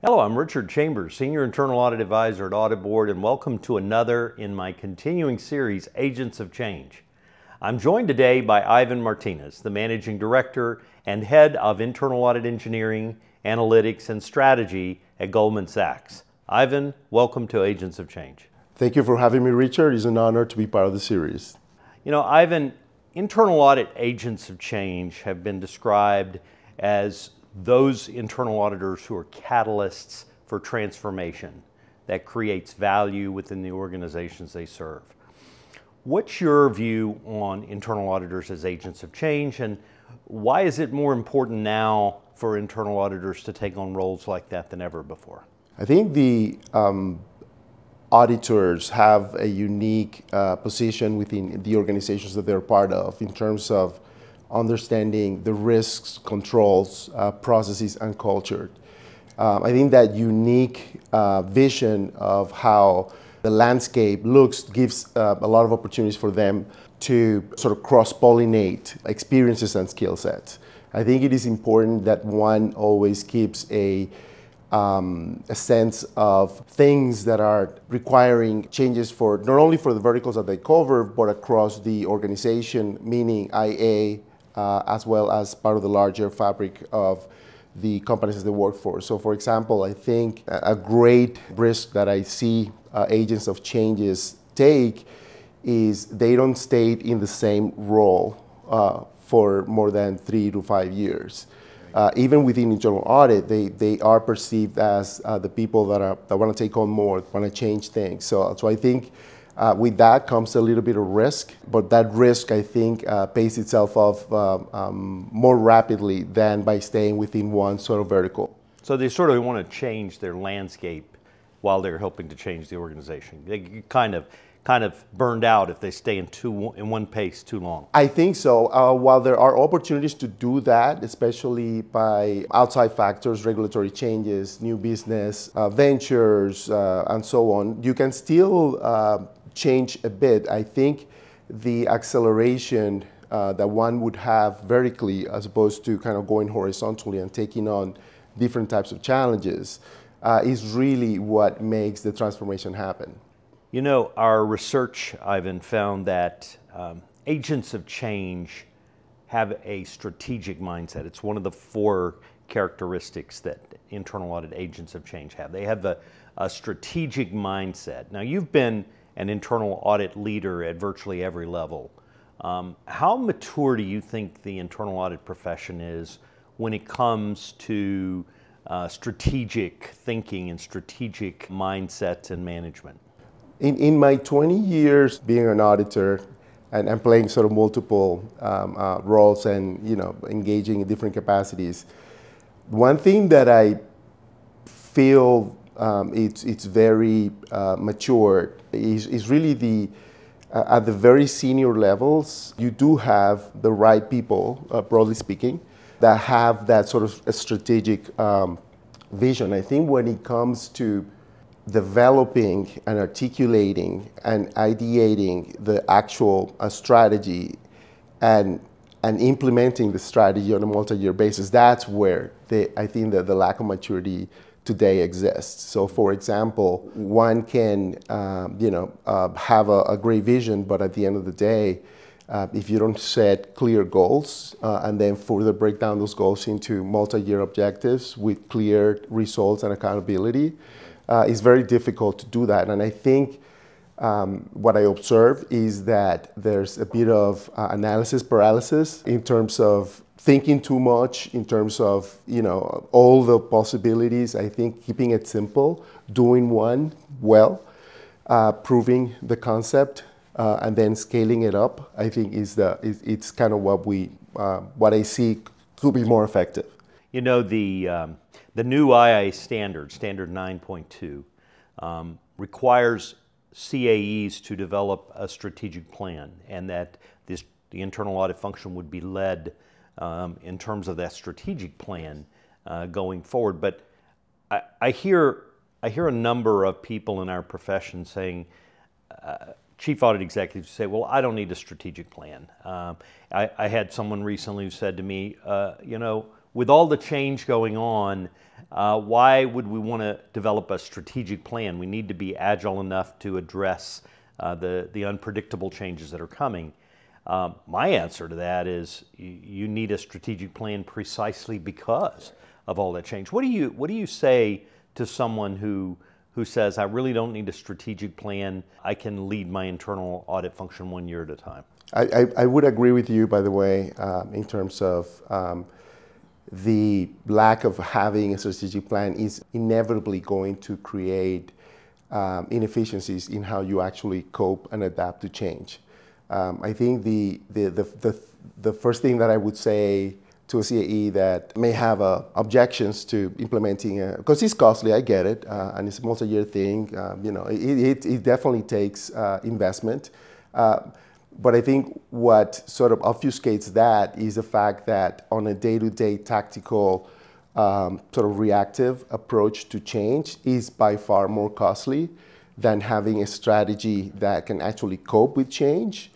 Hello, I'm Richard Chambers, Senior Internal Audit Advisor at AuditBoard, and welcome to another in my continuing series, Agents of Change. I'm joined today by Ivan Martinez, the Managing Director and Head of Internal Audit Engineering, Analytics, and Strategy at Goldman Sachs. Ivan, welcome to Agents of Change. Thank you for having me, Richard. It's an honor to be part of the series. You know, Ivan, internal audit agents of change have been described as those internal auditors who are catalysts for transformation that creates value within the organizations they serve. What's your view on internal auditors as agents of change, and why is it more important now for internal auditors to take on roles like that than ever before? I think the auditors have a unique position within the organizations that they're part of in terms of understanding the risks, controls, processes, and culture. I think that unique vision of how the landscape looks gives a lot of opportunities for them to sort of cross-pollinate experiences and skill sets. I think it is important that one always keeps a sense of things that are requiring changes for not only for the verticals that they cover, but across the organization, meaning IA, as well as part of the larger fabric of the companies that they work for. So for example, I think a great risk that I see agents of changes take is they don't stay in the same role for more than 3 to 5 years. Even within internal audit, they are perceived as the people that want to take on more, want to change things. So I think with that comes a little bit of risk, but that risk, I think, pays itself off more rapidly than by staying within one sort of vertical. So they sort of want to change their landscape while they're helping to change the organization. They get kind of burned out if they stay in one pace too long. I think so. While there are opportunities to do that, especially by outside factors, regulatory changes, new business, ventures, and so on, you can still change a bit. I think the acceleration that one would have vertically as opposed to kind of going horizontally and taking on different types of challenges is really what makes the transformation happen. You know, our research, Ivan, found that agents of change have a strategic mindset. It's one of the 4 characteristics that internal audit agents of change have. They have a strategic mindset. Now, you've been an internal audit leader at virtually every level. How mature do you think the internal audit profession is when it comes to strategic thinking and strategic mindsets and management? In my 20 years being an auditor and playing sort of multiple roles and engaging in different capacities, one thing that I feel it's very mature is really at the very senior levels, you do have the right people, broadly speaking, that have that sort of a strategic vision. I think when it comes to developing and articulating and ideating the actual strategy and implementing the strategy on a multi-year basis, that's where I think that the lack of maturity today exists. So for example, one can have a great vision, but at the end of the day, if you don't set clear goals and then further break down those goals into multi-year objectives with clear results and accountability, it's very difficult to do that. And I think what I observe is that there's a bit of analysis paralysis in terms of thinking too much, in terms of all the possibilities. I think keeping it simple, doing one well, proving the concept, and then scaling it up, I think it's kind of what I see could be more effective. You know, the new IA standard 9.2, requires CAEs to develop a strategic plan, and that the internal audit function would be led in terms of that strategic plan going forward. But I hear a number of people in our profession saying, chief audit executives say, well, I don't need a strategic plan. I had someone recently who said to me, with all the change going on, Why would we want to develop a strategic plan? We need to be agile enough to address the unpredictable changes that are coming. My answer to that is you need a strategic plan precisely because of all that change. What do you say to someone who says, I really don't need a strategic plan, I can lead my internal audit function 1 year at a time? I would agree with you, by the way, in terms of the lack of having a strategic plan is inevitably going to create inefficiencies in how you actually cope and adapt to change. I think the first thing that I would say to a CAE that may have objections to implementing, because it's costly, I get it, and it's a multi-year thing. It definitely takes investment. But I think what sort of obfuscates that is the fact that on a day-to-day tactical sort of reactive approach to change is by far more costly than having a strategy that can actually cope with change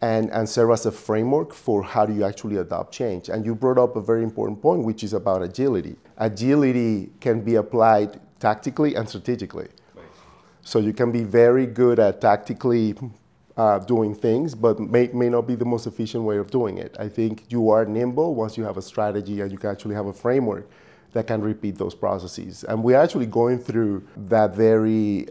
and serve as a framework for how do you actually adopt change. And you brought up a very important point, which is about agility. Agility can be applied tactically and strategically. So you can be very good at tactically doing things, but may not be the most efficient way of doing it. I think you are nimble once you have a strategy and you can actually have a framework that can repeat those processes. And we're actually going through that very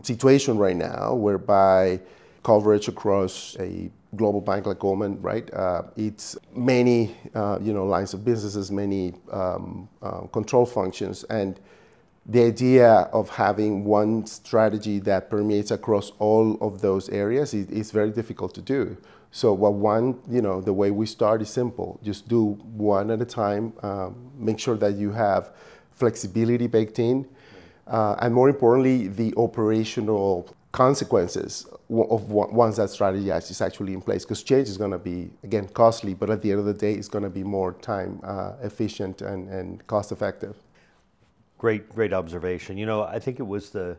situation right now, whereby coverage across a global bank like Goldman, right? It's many lines of businesses, many control functions, and the idea of having one strategy that permeates across all of those areas is very difficult to do. So the way we start is simple. Just do one at a time. Make sure that you have flexibility baked in. And more importantly, the operational consequences of once that strategy is actually in place. Because change is going to be, again, costly, but at the end of the day, it's going to be more time efficient and cost effective. Great observation. I think it was the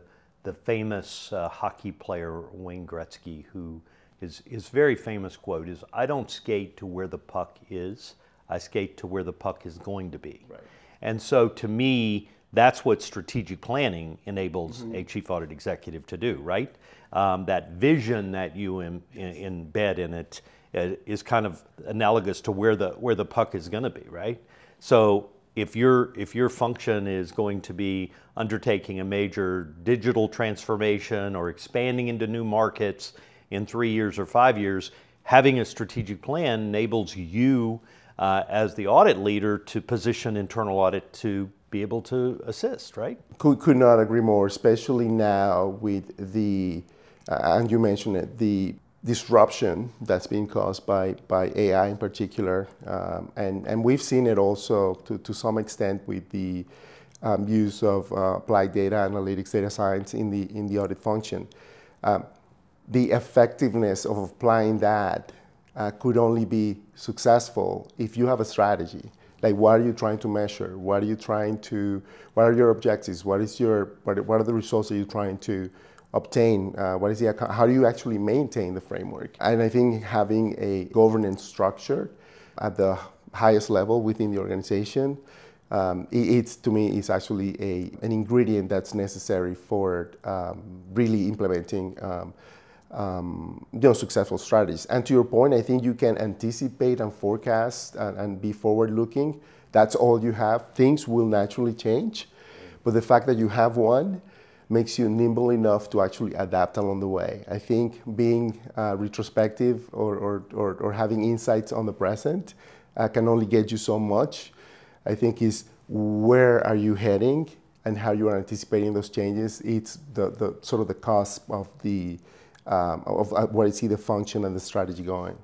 famous hockey player Wayne Gretzky who his very famous quote is, "I don't skate to where the puck is, I skate to where the puck is going to be." Right. And so to me, that's what strategic planning enables a chief audit executive to do, right? That vision that you embed in it is kind of analogous to where the puck is going to be, right? So if your function is going to be undertaking a major digital transformation or expanding into new markets in 3 years or 5 years, having a strategic plan enables you as the audit leader to position internal audit to be able to assist, right? Could not agree more, especially now with and you mentioned it, the disruption that's being caused by AI in particular. And we've seen it also to some extent with the use of applied data analytics, data science in the audit function. The effectiveness of applying that could only be successful if you have a strategy. Like, what are you trying to measure? What are your objectives? What are the results that you're trying to obtain? How do you actually maintain the framework? And I think having a governance structure at the highest level within the organization, to me, it's actually an ingredient that's necessary for really implementing successful strategies. And to your point, I think you can anticipate and forecast and be forward-looking. That's all you have. Things will naturally change, but the fact that you have one makes you nimble enough to actually adapt along the way. I think being retrospective or having insights on the present can only get you so much. I think is where are you heading and how you are anticipating those changes. It's the sort of the cusp of where I see the function and the strategy going.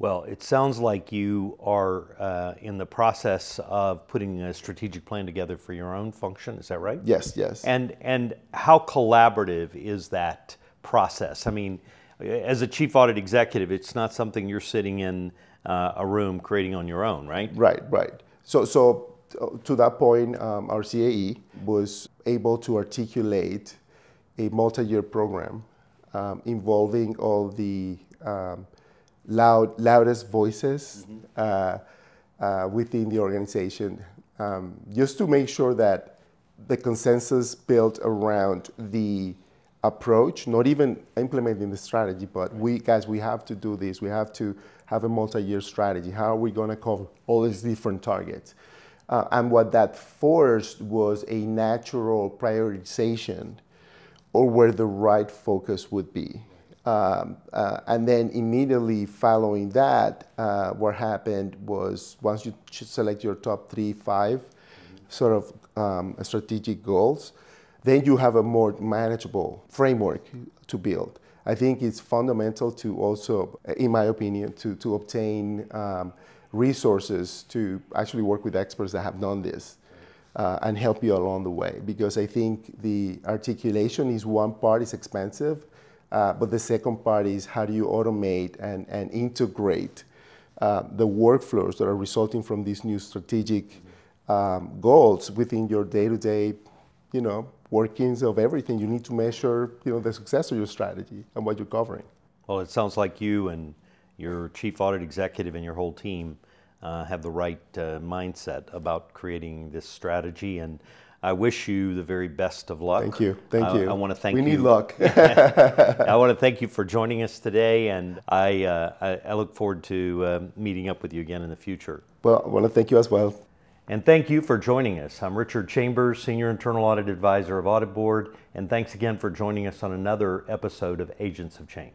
Well, it sounds like you are in the process of putting a strategic plan together for your own function. Is that right? Yes, yes. And how collaborative is that process? I mean, as a chief audit executive, it's not something you're sitting in a room creating on your own, right? Right. So to that point, our CAE was able to articulate a multi-year program involving all the loudest voices within the organization just to make sure that the consensus built around the approach, not even implementing the strategy, but we have to do this. We have to have a multi-year strategy. How are we going to cover all these different targets? And what that forced was a natural prioritization or where the right focus would be. And then immediately following that, what happened was once you select your top 3, 5 sort of strategic goals, then you have a more manageable framework to build. I think it's fundamental to also, in my opinion, to obtain resources to actually work with experts that have done this and help you along the way. Because I think the articulation is one part, is expensive, but the second part is how do you automate and integrate the workflows that are resulting from these new strategic goals within your day-to-day, workings of everything. You need to measure, the success of your strategy and what you're covering. Well, it sounds like you and your chief audit executive and your whole team have the right mindset about creating this strategy, and I wish you the very best of luck. Thank you. Thank you. I want to thank you. We need luck. I want to thank you for joining us today, and I look forward to meeting up with you again in the future. Well, I want to thank you as well. And thank you for joining us. I'm Richard Chambers, Senior Internal Audit Advisor of AuditBoard, and thanks again for joining us on another episode of Agents of Change.